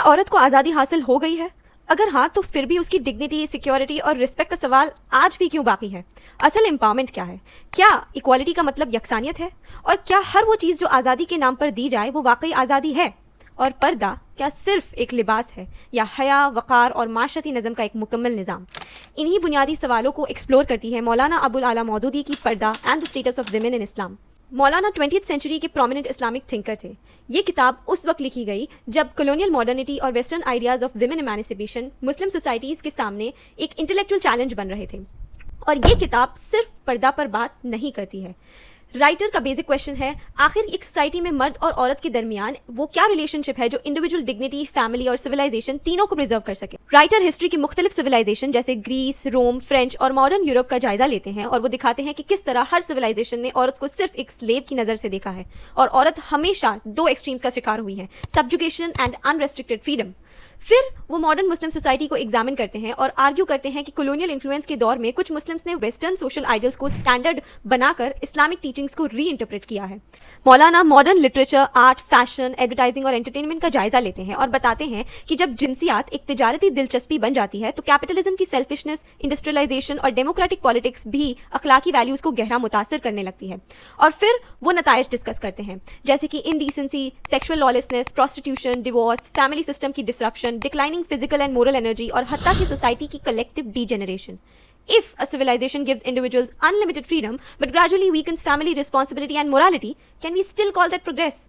عورت کو آزادی حاصل ہو گئی ہے؟ اگر ہاں تو پھر بھی اس کی ڈگنیٹی، سیکیورٹی اور رسپیکٹ کا سوال آج بھی کیوں باقی ہے؟ اصل امپاورمنٹ کیا ہے؟ کیا ایکوالٹی کا مطلب یکسانیت ہے؟ اور کیا ہر وہ چیز جو آزادی کے نام پر دی جائے وہ واقعی آزادی ہے؟ اور پردہ کیا صرف ایک لباس ہے یا حیا، وقار اور معاشرتی نظم کا ایک مکمل نظام؟ انہی بنیادی سوالوں کو ایکسپلور کرتی ہے مولانا ابوالعلا مودودی کی Purdah and the status of women in Islam. Maulana 20th century کے پرومیننٹ اسلامک تھنکر تھے۔ یہ کتاب اس وقت لکھی گئی جب کلونیل ماڈرنٹی اور western ideas of women emancipation Muslim societies کے سامنے ایک انٹلیکچوئل چیلنج بن رہے تھے، اور یہ کتاب صرف پردہ پر بات نہیں کرتی ہے۔ رائٹر کا بیسک کویشچن ہے، آخر ایک سوسائٹی میں مرد اور عورت کے درمیان وہ کیا ریلیشن شپ ہے جو انڈیویجول ڈگنیٹی، فیملی اور سویلائزیشن تینوں کو پریزرو کر سکے۔ رائٹر ہسٹری کی مختلف سویلائزیشن جیسے گریس، روم، فرینچ اور ماڈرن یورپ کا جائزہ لیتے ہیں، اور وہ دکھاتے ہیں کہ کس طرح ہر سویلائزیشن نے عورت کو صرف ایک سلیو کی نظر سے دیکھا ہے، اور عورت ہمیشہ دو ایکسٹریمز کا شکار ہوئی ہے، سبجوگیشن اینڈ انریسٹرکٹڈ فریڈم۔ پھر وہ ماڈرن مسلم سوسائٹی کو ایگزامن کرتے ہیں اور آرگیو کرتے ہیں کہ کولونیل انفلوئنس کے دور میں کچھ مسلمس نے ویسٹرن سوشل آئیڈلز کو اسٹینڈرڈ بنا کر اسلامک ٹیچنگز کو ری انٹرپریٹ کیا ہے۔ مولانا modern literature, art, fashion, advertising اور انٹرٹینمنٹ کا جائزہ لیتے ہیں اور بتاتے ہیں کہ جب جنسیات ایک تجارتی دلچسپی بن جاتی ہے تو کیپٹلزم کی سیلفشنس، انڈسٹریلائزیشن اور ڈیموکریٹک پالیٹکس بھی اخلاقی ویلیوز کو گہرا متاثر کرنے لگتی ہے۔ اور پھر وہ نتائج ڈسکس کرتے ہیں جیسے کہ indecency, sexual lawlessness, prostitution, divorce, family system کی disruption, declining physical and moral energy اور حتیٰ کہ سوسائٹی کی collective degeneration. If a civilization gives individuals unlimited freedom but gradually weakens family responsibility and morality, can we still call that progress?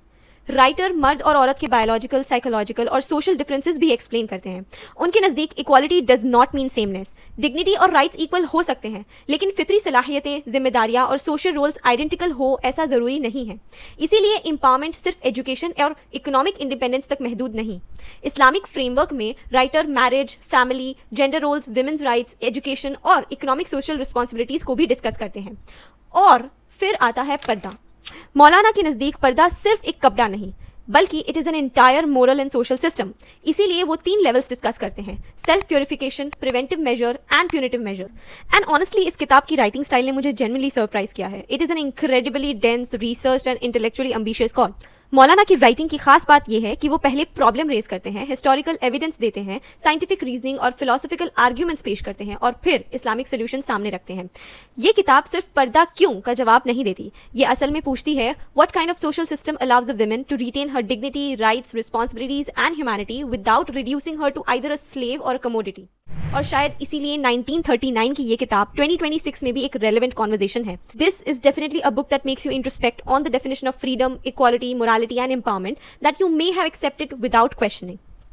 Writer مرد اور عورت کے biological, psychological اور social differences بھی ایکسپلین کرتے ہیں۔ ان کے نزدیک equality does not mean سیمنیس، dignity اور رائٹس ایکول ہو سکتے ہیں، لیکن فطری صلاحیتیں، ذمہ داریاں اور سوشل رولز آئیڈینٹیکل ہو ایسا ضروری نہیں ہے۔ اسی لیے امپاورمنٹ صرف ایجوکیشن اور اکنامک انڈیپینڈنس تک محدود نہیں۔ اسلامک فریم ورک میں writer marriage, family, gender roles, women's rights, education اور اکنامک سوشل رسپانسبلٹیز کو بھی ڈسکس کرتے ہیں۔ اور پھر آتا ہے پردہ۔ مولانا کے نزدیک پردہ صرف ایک کپڑا نہیں بلکہ it is an entire moral and social system. اسی لیے وہ 3 لیولز ڈسکس کرتے ہیں: self purification, preventive measure and punitive measure. And honestly اس کتاب کی رائٹنگ سٹائل نے مجھے جنرلی سرپرائز کیا ہے۔ It is an incredibly dense, researched and intellectually ambitious call. Maulana کی رائٹنگ کی خاص بات یہ ہے کہ وہ پہلے پرابلم ریز کرتے ہیں، ہسٹوریکل ایویڈنس دیتے ہیں، سائنٹیفک ریزننگ اور فلاسفیکل آرگیومنٹس پیش کرتے ہیں، اور پھر اسلامک سولوشن سامنے رکھتے ہیں۔ یہ کتاب صرف پردہ کیوں کا جواب نہیں دیتی، یہ اصل میں پوچھتی ہے what kind of social system allows a woman to retain her dignity, rights, responsibilities and humanity without reducing her to either a slave or a commodity۔ اور شاید اسی لیے 1939 کی یہ کتاب 2026 میں بھی ایک ریلیونٹ کانورزیشن ہے۔ This is definitely a book that makes you introspect on the definition of freedom, equality, morality and empowerment that you may have accepted without questioning۔